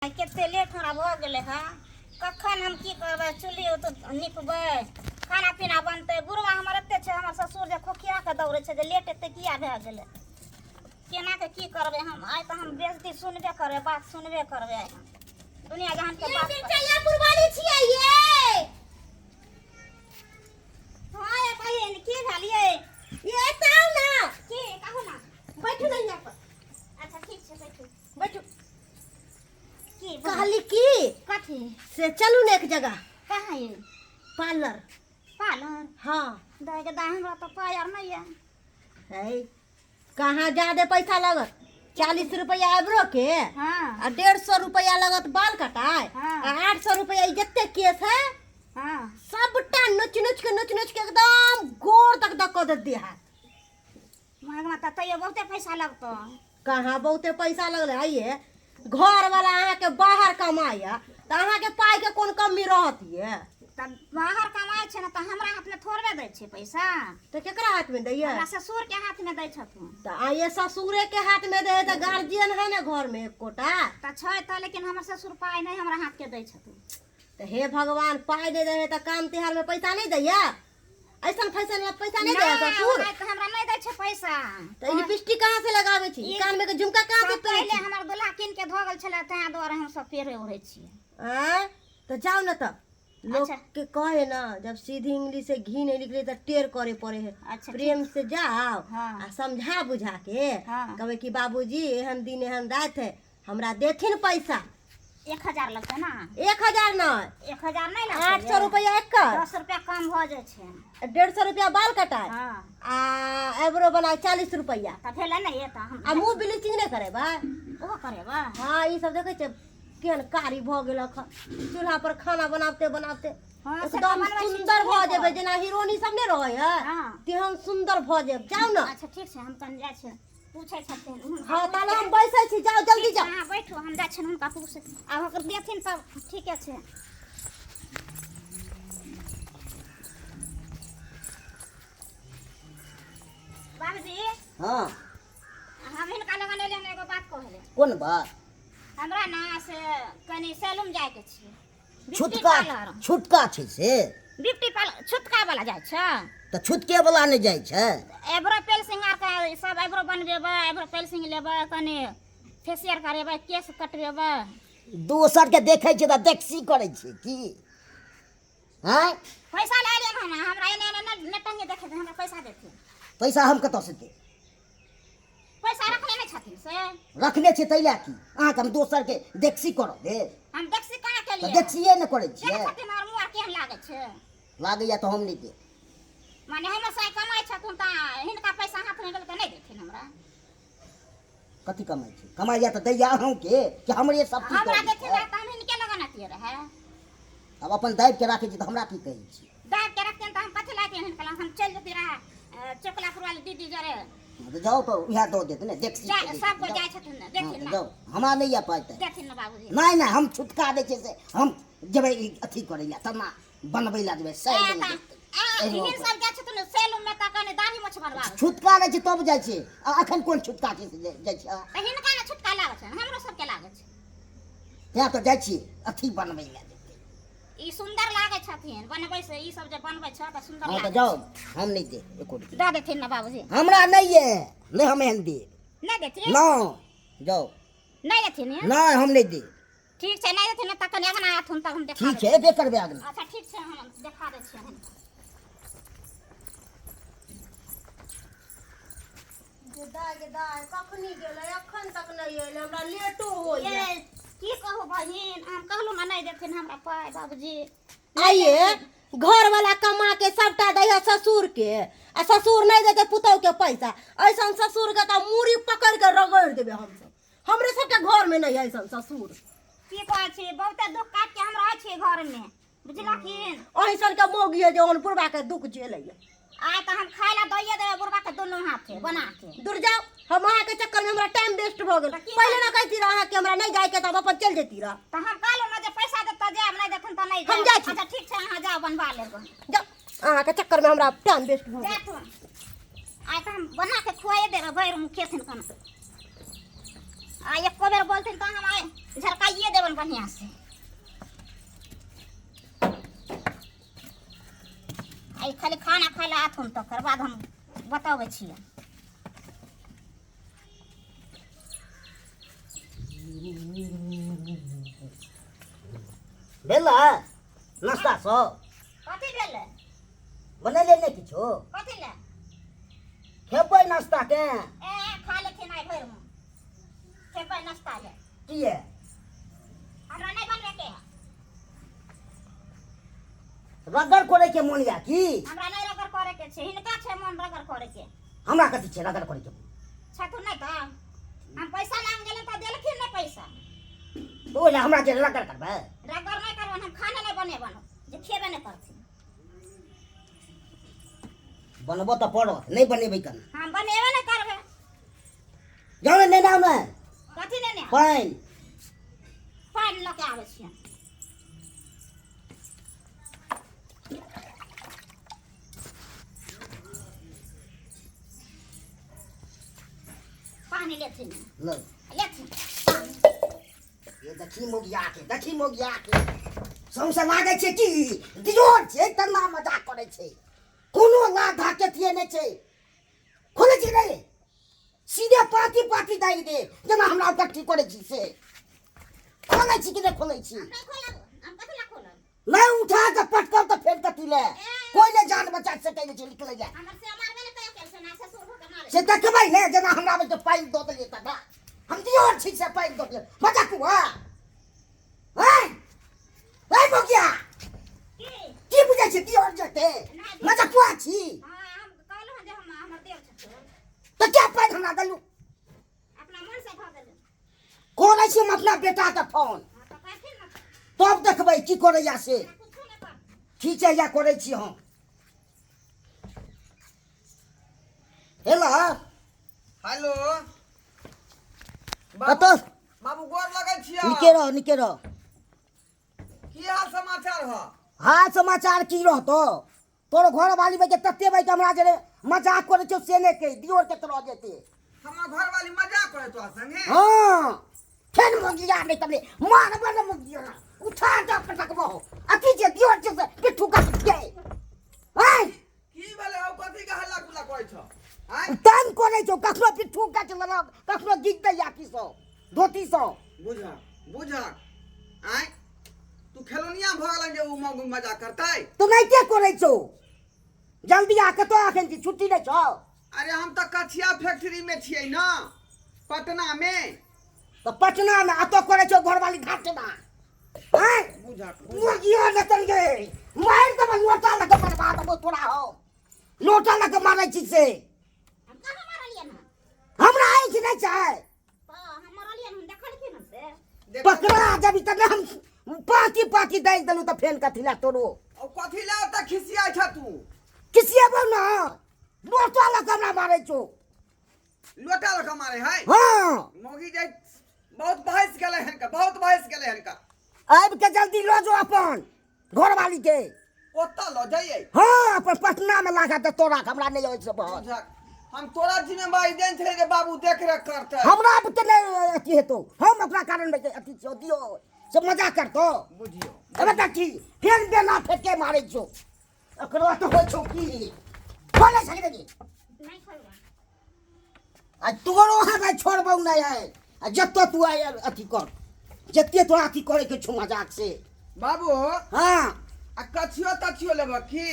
केते लेट हमरा भ गेले है कखन हम की करबै चुल्ही तो निपबै खाना पीना बनतै बुढ़वा हमर एते छै हमर ससुर जे खोखिया के दौड़े छै जे लेट एते किया भए गेलै केना के की करबै हम आइ त हम बेइज्जती सुनबे करबै बात सुनबे करबै आइ हम दुनिया जहान के बात चलिया कुर्बानी छियै ये हां ये बहिन की भेलियै ये ताऊ ना की कहू ना बैठू ना यहाँ पर अच्छा ठीक छै बैठू बैठू की कहली की कथी से चलू ना एक जगह कहां ये पार्लर पार्लर हाँ दाई के दाई हमरा तो पायर नहीं है है कहाँ ज्यादा पैसा लगत 40 रुपया आइब्रो के हां आ 150 रुपया लगत बाल कटाए हाँ। आ 800 रुपया जत्ते केस है हां सबटा नोच नोच के एकदम गोर तक कर दे हाथ महंगा त तैयो बहुते पैसा लगतो कहाँ बहुते पैसा लगले आइए घर वाला अहाँ के बाहर कमाया तो अहाँ के पाई के कौन कमी रहती है तब बाहर कमाए छै न त हमरा हाथ में थोड़बे दै छै पैसा तो केकरा हाथ में दैया हमरा ससुर के हाथ में दै छथुन तो आइए ससुरे के हाथ में दे तो गार्जियन है ना घर में एक कोटा त छै त लेकिन हमर ससुर पाई नहीं हमरा हाथ के दै छथुन तो हे भगवान पाई दे रहे तो काम तिहार में पैसा नहीं दैया ऐसा फैसन में पैसा नहीं देया ससुर त हमरा नहीं दै छै पैसा तो लिपस्टिक कहाँ से लगावे छी कान में के झुमका कहाँ से पहले पहले हमर दुल्हा किन के धोगल छले तै द्वारा हम सब पेरे ओढ़ै छियै तो जाओ ना तब लोग अच्छा। के कहे ना जब सीधी इंग्लिश से घी नहीं निकले तो टेर करे पड़े है अच्छा, प्रेम से जाओ हाँ। आ समझा बुझा के हाँ। कहे कि बाबूजी एहन दिन एहन रात है हमरा देथिन पैसा 1000 लगतै ना 1000 न 1000 नहीं लगतै 800 रुपया एक कर 10 रुपया कम भ जाय छै 150 रुपया बाल कटाए हां आ एब्रो बनाए 40 रुपया त भेलै नहीं एता हम आ मुंह ब्लीचिंग नहीं करे बा ओ करेबा हाँ ई सब देखे छे केहन कारी भ गेल चूल्हा पर खाना बनाते बनाते हाँ, से एकदम बनबै छी सुंदर भ चूल्हे जेबे पर। जेना हीरोनी सब ने रहे है हाँ। तेहन सुंदर भ जेब जाओ ना अच्छा ठीक छै हम कन जाय छै पूछै छथिन हाँ ताले हम बैसे छी जाओ जल्दी जाओ हां बैठो हम जाय छिन हुनका पूछे आब ओकर देथिन तब ठीके छै बाबूजी हाँ हम हिनका लगन एलियन एगो बात कहले कौन बात हमरा ना से कनी सैलून जाय के छै छुटका छुटका छै से ब्यूटी पार्लर छुटका वाला जाय छै तऽ छुटके वाला नहि जाइ छै एब्रो पेल सिंगार के सब एब्रो बनबेबै एब्रो पेल सिंग लेबै कनी फेशियल करेबै केस कटबेबै दोसर के देखै छै तऽ देखसी करै छै की हैं पैसा ले लियन हम हमरा एने नटंगे देखे हमरा पैसा देथिन पैसा हम कतऽ से दे पैसा रखले नहीं छथिन से रखले छै तैला की अहाँके हम दोसर के देखसी करऽ दे हम देखसी कहाँ के तऽ लिए देखसिए ने करै देखे छियै छथिन और मुंह केहन लागे छै लागैया तऽ हम नहि दे माने हमर साइ कमाई छथुन त हिनका पैसा हाथ में गेल त नहीं देथिन हमरा कथी कमाइ छै कमाइया तऽ दैया अहूँ के कि हमरे सब चीज हमरा करै देथिन छै? त हम हिनके लगन अतिए रहे अब अपन दाबि के राखै छी तऽ हमरा की कहै छी दाब के रखतियन त हम कथि लातियन हिनका लग हम चल जती रहे चोकलापुर वाली दीदी जरे तऽ जाओ तऽ इएह दऽ देत ने देखसी सब कोई जाय छथिन न देखथिन ना जाओ हमरा नहि या पाइ तऽ देखथिन ना बाबूजी नहीं नहीं हम छुटका दै छै से हम जेबै अथी करै ला तब बनबै ला जेबै सैलून हिन सब जाय छथिन सैलून में त कने दाढ़ी मोछ बनवावे छुटका लै छै तब जाइ छै आ अखन कोन छुटका छै से जाइ छै त हिनका ना छुटका लागे छै हमरो सब के लागे छै तेँ तऽ जाइ छियै अथी बनबै ला ई सुंदर लागे छथिन बनबै से ई सब जे बनबै छ त सुंदर हाँ लागे तऽ जाओ हम नहीं दे एको रुपया दे देथिन ना बाबूजी हमरा नहीं है नहीं हम एहन दे नहीं देथिन ना जाओ नहीं देथिन ये? नहीं हम नहीं दे ठीक छै नहीं देथिन त कने अगना आथुन तब हम देखा ठीक देबै। है एबे करबे आगना अच्छा ठीक छै हम देखा दै छियै हम दाय कखनी गेलै अखन तक नहीं एलै हमरा लेटो हो ये की कहू बहिन हम कहलू ना नहीं देथिन हमरा पाई बाबूजी आइए घर वाला कमा के सबटा दैया ससुर के आ ससुर नहीं देते पुतौ के पैसा ऐसा ससुर के तो मूड़ी पकड़ के रगड़ देबे हम सब हमरे सबके घर में नहीं ऐसा ससुर की कहै छी बहुते दुख काट के हम रहै छी घर में बुझलखिन ऐसा के मोगी है जो बुढ़वा के दुख झेलै आइ त हम खाय ला दैये देबै बुढ़वा के दोनों हाथे बना के दूर जाओ हम अहाँ के चक्कर में हमरा टाइम वेस्ट भ गेल पहले ना कहती रहा अहाँ के हमरा नहीं जाए के तब अपन चल जेती रहा त हम कहलू ना जे पैसा देता जाब नहीं देथिन त नहीं हम जाब। जाइ छी। अच्छा ठीक छै अहाँ जाओ बनवा लेबै जाओ अहाँ के चक्कर में हमरा टाइम वेस्ट भ गेल जाथुन आइ त हम बना के खुआए देबै भैर मुँह खेथिन कन आ एको बेर बोलथिन तो हम आए झरकाइए देबन बढ़िया से। आई खाली खाना खाए ला आथुन तकर बाद हम बताबै छियै। भेला नाश्ता सब कथी भेलै? बनैले नहि किछो कथी ले? खेबै नाश्ता के ए खा लेथिन आइ भरि में खेबै नाश्ता ले। किए हमरा नहीं बनबे के है। रगड़ करे के मोन या की हमरा नहीं रगड़ करे के छै, हिनका छै मन रगड़ करे के। हमरा कथी छै रगड़ करे के? छथुन नहीं तो हम पैसा मांग गेले तो देलखिन नहीं पैसा। तो ओला हमरा जे रगड़ करबै? रगड़ नहीं करबन, हम खाना नहीं बनेबन जे खेबे नहीं करथिन। बनबो तो पड़त, नहीं बनेबै केना? हम बनेबे नहीं करबे। जाने नहीं नाम है कथी लेने? पाइन पानि लऽ के आबै छियै। पानी लेथिन लो लेथिन। ये देखी मोगिया के सौंसे लागे छै कि दियोर छै तना मजाक करे छै। कोनो ना धाकेतिए नहीं छै। खोले छी नहीं सीधे पाती दाई दे जेना हमरा इकट्ठी करे छी से। खोले छी कि नहीं खोले छी? हम नहीं खोलब, हम कथी ला खोलब? नहीं उठा के पटकल तो फेर कथी ले कोई ने जान बचा सके नहीं निकले जा हमर से मारबे नहीं कहियो कैसे ना ससुर हो के मारे। से देखबै ने जेना हमरा में पाइन दो देलिए त ना हम दियोर छी से पाइन दो देलिए मजाक हुआ ए मोगिया की बुझै छै दियोर जते मजाक हुआ छी। हां हम कहलहुं जे हम हमर देव छथुन तो क्या पाइन हमरा दलू अपना मन से भ गेल। कोन छै हम अपना बेटा के फोन हां तो कहथिन ना तब देखबै की करैया से कुछ नहीं कर। खींचे या करे छी हम। हेलो हेलो कतो बाबू गोर लगै छियै। निके रहो की हाल समाचार ह? हाल समाचार की रहतो तोर घर वाली में तत्ते भाई हमरा जे मजाक करे छो से ने के दियोर के तरह जेते। हमर घर वाली मजाक करे तो संगे। हां फेन मुगिया नहीं तबले मार बन मुगिया उठा के पटकबो अथी जे दियोर जे पिठू काट के हाय की भेले हो कथी के हल्ला गुल्ला करै छ? हैं तन करे छो कखनो पिठू काट लेलक कखनो गिग दे या की सो धोती सो बुझा हैं तू खेलोनिया भ गेलन जे उ मजाक करतै? तू नहीं के करे छो जल्दी आके तो आखन की छुट्टी नहीं छो। अरे हम तो कछिया फैक्ट्री में छियै ना पटना में। तो पटना में आ तो करे छो घर वाली घाट ना हैं बुझा मुगिया नतन गे मार दब लोटा लगे बर्बाद हो तोरा हो लोटा लगे मारे छी से हम कहां मारलिए ना? हमरा आई कि नहीं चाहे तो हम मारलिए हम देखलखिन हम से। पकड़ा जब तक हम पाती दे दलू तो फेन कथी ला तोरो ओ कथी ला त खिसियाइ छ तू? किसी बोल ना लोटा लगे हमरा मारे छो। लोटा लगा मारे है हां मोगी जे बहुत बहस गेले हन का बहुत बहस गेले हन का। अब के जल्दी लो जो अपन घर वाली के। ओत्ता ल जाइए। हां अपन पटना में लागा तो तोरा हमरा नहीं होय से बहुत बुझा हम तोरा जिम्मेवारी देन छले जे बाबू देख रेख करते। हमरा अब तो नहीं अथी हेतो हम ओकरा कारण में अथी छो दियो से मजाक करतो बुझियो अबे ताकी फेन बेना फेके मारे छो अकरो तो हो छो की खोले सके नहीं नहीं खोलबा। आ तोरो हाथ छोड़बौ नहीं है आ जत्तो तू आय अथी कर जत्ते तो अथी करे के छो मजाक से। बाबू हां आ कछियो तछियो लेब की?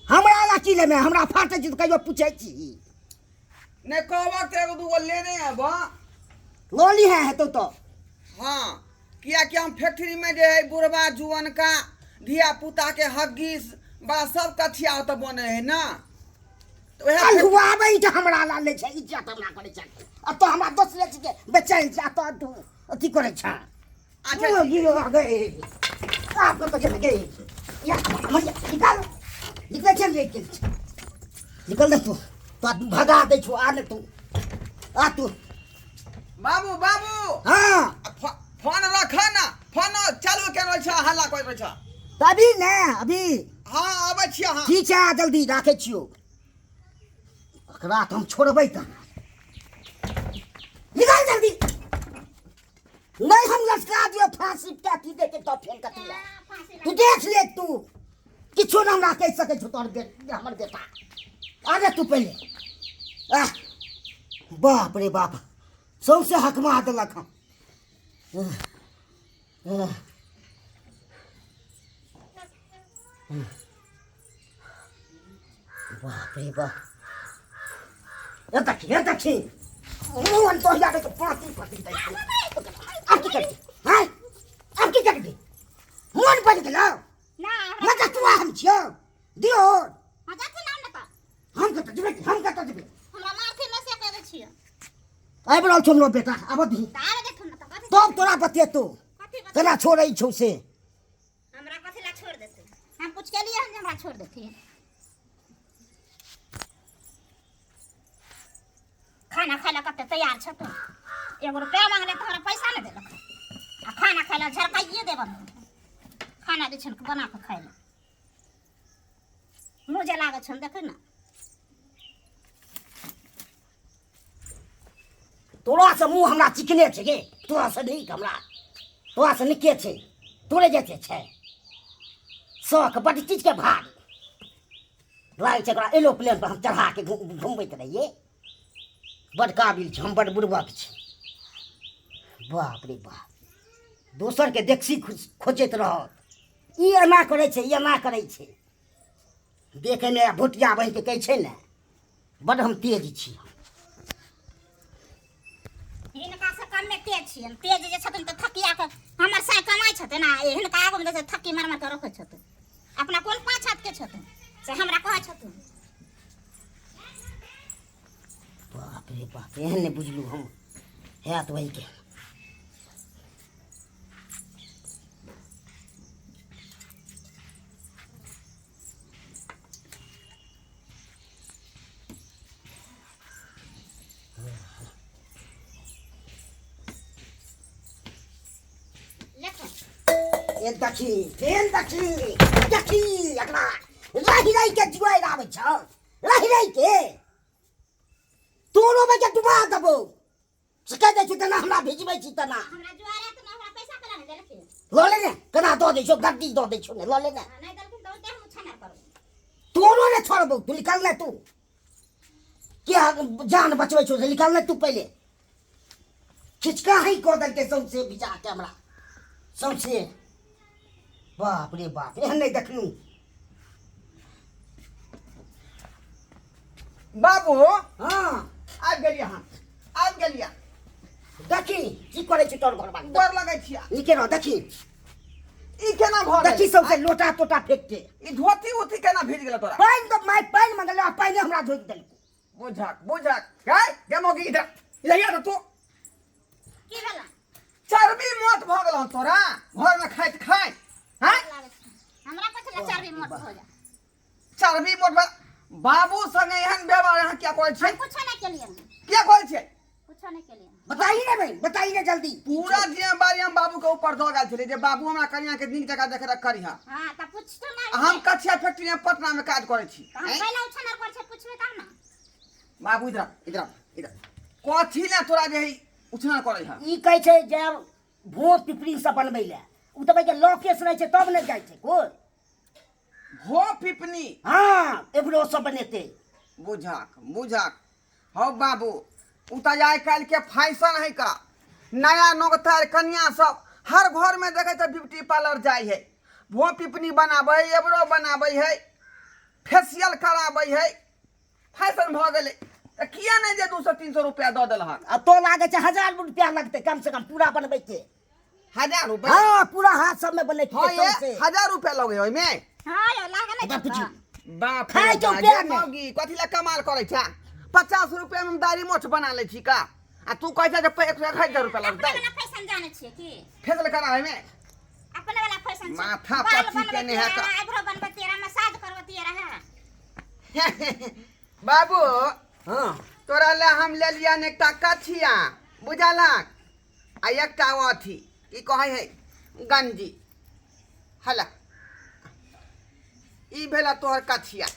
हमरा ला की ले में हमरा फाटे छी तो कहियो पूछै छी ने कहबा के एगो दूगो लेने आबा। लोली है तो हां किया कि हम फैक्ट्री में जे है बुढ़वा जुवन का धिया पुता के हग्गिस बा सब कछिया तो बने है ना तो वह हुआबै त हमरा ला ले छै इज्जत हमरा करे छै आ तो हमरा दोसरे छी के बेचैन छै तो तू अथी करे छै। अच्छा ओ गिरो गए आप तो चले गए या मैया निकल चल रे निकल दे तू भगा दे छो आ ले तू आ तू बाबू हां फोन रख ना फोन चालू के रह छ हल्ला कोइ रह छ तभी ने अभी हां आबै छी हां ठीक छै जल्दी राखे छियो अकरा हम छोड़बै त निकल जल्दी नहीं हम लटका दियो फांसी क्या की दे के तो फेल कती ले फांसी तू देख ले तू किछो ना हमरा कह सके छ तोर हमर बेटा आ जा तू पहले आ बाप रे बाप सौसे हकमा देलक हम बाप रे बाप ये देखी मुंह तो याद के पाती पाती दे अब की करती हां अब की करती मन बन गेलो ना मजा तू हम छियो दियो मजा के नाम ना हम कत दिबे हमरा मारथे न से करे छियै आइ बड़ो छोमरो बेटा अब दी तार देखन न कथि तब तोरा बतिए तू कथि केना छोड़ै छौ से हमरा कथि ला छोड़ देते हम कुछ के लिए हम हमरा छोड़ देती खाना खाइला कते तैयार छ तू 1 रुपया मांगले तोरा पैसा न देलक आ खाना खाइला झरकाइए देबन खाना दे छन बना के खाइला मुझे लागे छन देख न तोरा से मुंह हमरा चिकने छे गे तोरा से नहीं हमरा तोरा से निके छे तोरे जैसे छे शौक बड़ चीज के भाग लाग छे एकरा एरोप्लेन पर हम चढ़ा के घुमबैत रहिए बड़ काबिल छे हम बड़ बुड़बक छे बाप रे बाप दोसर के देखसी खोजैत रहत ई एना करे छे ई एना करे छे देखे ने भुटिया बन के कहै छे ने बड़ हम तेज छी हिनका से कम में तेज छियन तेज जे छथिन त थकिया के हमर साय कमाई छथिन ना हिनका आगू में जैसे थकी मार मार के रखै छथिन अपना कोन पाँच हाथ के छथिन से हमरा कहै छथिन बाप रे बाप एहन नहीं बुझलू हम है तो वही के देखी एकरा रही के जुआई आबै छ रही के तोरो में के डुबा देबो सके दे छी तना हमरा भेजबै छी तना हमरा जुआरे त हमरा पैसा केला ने देलके लो ले ने केना दो दे छो गड्डी दो दे छो ने लो ले ने नहीं देलखिन त ओते हम छाना करब तोरो ने छोड़बो तू निकल ले तू क्या जान बचबै छो से निकल ले तू पहले खिचका ही को दल के सौसे बिचा के हमरा सौसे बाप रे बाप एहन नहीं देखलू बाबू हां आबि गेलियै अहाँ आबि गेलियै देखी की करे छी तोर घर बात डर लगै छियै निके रह देखी ई केना भऽ गेल देखी सबसे लोटा टोटा फेंक के ई धोती उती केना भीज गेल तोरा पाइन तो मैं पाइन मंगल पाइन हमरा धोइ देल बुझक काय गेमोगी इधर इधर आ तू की भेला चर्बी मोट भऽ गेल तोरा घर में खाइत खाइ हैं हमरा पछला चर्बी मोट हो जा चर्बी मोट बाबू संगे एहन व्यवहार अहाँ क्या करै छै हम कुछ नहीं केलिए क्या करै छै कुछ नहीं केलिए बताइए ना भाई बताइए ना जल्दी पूरा जिम्मेवारी हम बाबू के ऊपर दऽ गेल छलै जे बाबू हमरा कनिया के नीक जगह देख रख करी हां त पूछ तो ना हम कछिया फैक्ट्री में पटना में काज करै छी हम पहला उछना कर छै पूछबे तब ना बाबू इधर कथी ले तोरा जे उछना करै है ई कहै छै जब भोट पिपरी से बनबै ले उ त भाई के लोकेश रहै छै तब ने जाइ छै कोई हो पिपनी हां एबरो सब बनेते बुझक हो बाबू उ त आइ काल्हि के फैशन है का नया नौकतार कन्या सब हर घर में देखे तो ब्यूटी पार्लर जाय है भो पिपनी बनाबै है एबरो बनाबै है फेशियल कराबै है फैशन भ गेलै त किया नहीं जे 200-300 रुपया दऽ देलहक आ तो लागे छै 1000 रुपया लगते कम से कम पूरा बनबै के 1000 रुपया हां पूरा हाथ सब में बने हाँ के ये से 1000 रुपया लगे ओइ में हां यो लागे नहीं बाप जी बाप खाइ रे छौ बाप, पेड़ ये में। मौगी कथी ला कमाल करे छ 50 रुपया में दाढ़ी मोछ बना ले छी का आ तू कहै छ जे 1000 रुपया अपने लगतै वाला फैशन जाने छिए की फेशियल कराबै में अपने वाला फैशन माथा पच्ची के नहीं है का। आइब्रो बनबती रहा मसाज करबती रहा बाबू हां तोरा ले हम ले लिया ने एकटा कछिया बुझलक आ एकटा अथी की कहै है गंजी हला ई भेला तोहर कछिया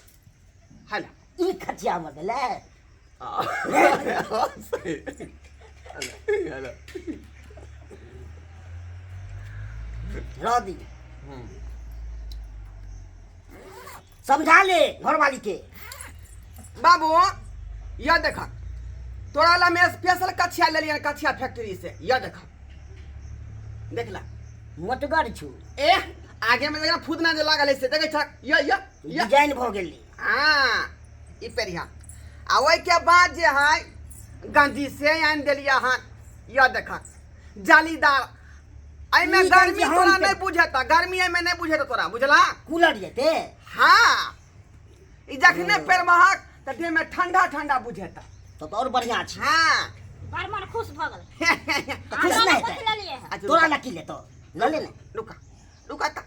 हला ई खचिया में भेले रह दी समझा ले घर वाली के। बाबू यह देखा तोरा ला मैं स्पेशल कछिया ले लिया कछिया फैक्ट्री से। यह देखा देख ला मोटगर छु ए आगे में देखा फूदना जे लागल है से देखे छक ये डिजाइन भ गेली। हां ई पेरिया आ ओइ के बाद जे है गांधी से आन देलिया हन। यह देखा जालीदार आई में ई गर्मी गंजी तोरा हम नहीं बुझेता गर्मी में नहीं बुझेता तोरा बुझला। कूलर जेते हाँ ई जखने पेड़ महक त देह में ठंडा ठंडा बुझेता। तो और बढ़िया छी। हाँ बड़ मन खुश भ गेल। खुश हमरा नहीं कथि हेतै? ले लिए है? अच्छा, तोरा ला की ले तो ल ले ने रुका रुका ता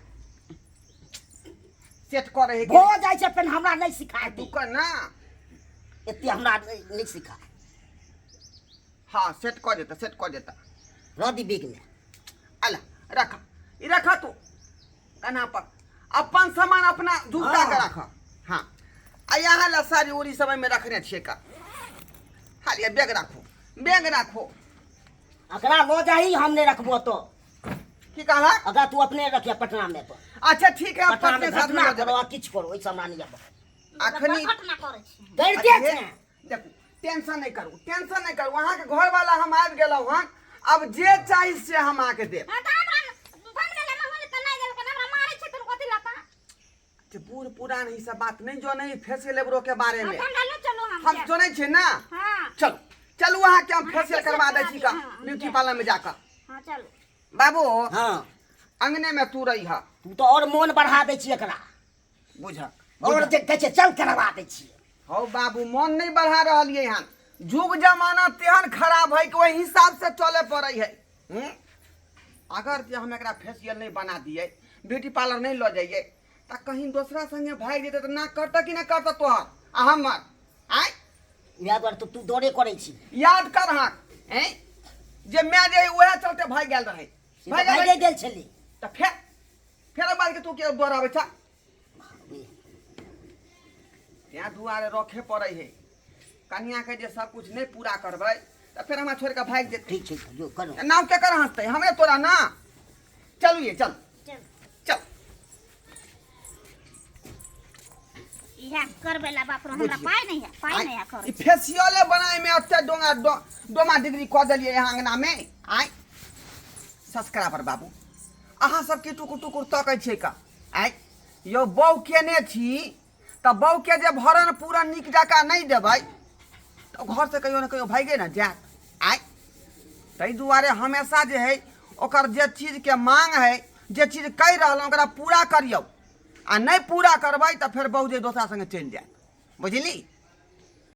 सेट करे है भो जाय छै पेन हमरा नहीं सिखाय तू रुका ना। एते हमरा नहीं सिखा। हाँ सेट कर देता रह दी बिग में अला रखा ई रखा तू कना पर अपन सामान अपना जुटा हाँ। के रखा। हाँ आ यहाँ ला सारी उरी समय में रखने छिए का खाली बैग रखो अकरा लो जाही हम नहीं रखबो तो की कहा। अगर तू अपने रखिया पटना में तो अच्छा ठीक है पटना अपने में साथ में घटना ले करो जाबे। आ किछ करो ओइ सामान नहीं अब अखनी घटना करे छी। डरते अरे, छै। देखो टेंशन नहीं करू वहाँ के घर वाला हम आबि गेलौ हन। अब जे चाही से हम आके देब। हां त हमरा बन गेले न होले त नहीं गेल के हमरा मारे छै त कथि लाता। जे बूढ़ पुरान ही सब बात नहीं जो नहीं फेशियल लेबरो के बारे में ठंडा लो चलो हम जो नहीं छे ना। हां चलो वहाँ के हम हाँ, फेशियल फेशियल करवा दे करवा छी दी, का हाँ, ब्यूटी जा। पार्लर में जाकर। हां चलो बाबू हां अंगने में तू रही है तू तो और मन बढ़ा दे छी एकरा बुझा और जे कहै छै चल करवा दे छी। हो बाबू मन नहीं बढ़ा रहलिए हन जुग जमाना तेहन खराब है कि वही हिसाब से चले पड़े है। अगर जे हम एकरा फेशियल नहीं बना दिए ब्यूटी पार्लर नहीं लो जाइए तो कहीं दूसरा संगे भाग जेते तो ना करता कि ना करता तोहर आ हमर आय याद बार तो तू दौड़े करे छी याद कर हाँ जे मैं जे वह चलते भाग गेल रहे भागे गेल छली तो फिर बात के तू के दोहराबे छा यहाँ दुआरे रखे पड़े है कन्या के जे सब कुछ नहीं पूरा करबे तो फिर हमरा छोड़ के भाग जेते। ठीक छै जो करो नाव के कर हंसते हमें तोरा ना चलू ये चल चल चल इहा करबे ला बाप रे हमरा पाई नहीं है करे। फेशियल बनाए में अत्ते डोमा डिग्री कह दिलिए यहाँ अंगना में आय सब्सक्राइबर बाबू अहाँ सबके टुकुर टुकुर तकै छै का आय यो बौ केने छी तो बौ के जे भरण पूरा निक जका नहीं देबै तो घर से कहियो ना कहियो भागे ना जात आय तै दुआरे हमेशा जे है ओकर जे चीज के मांग है जे चीज कहि रहल ओकरा पूरा करियौ आ नहीं पूरा करबै तो फिर बौ जे दोसरा संगे चलि जायत बुझली।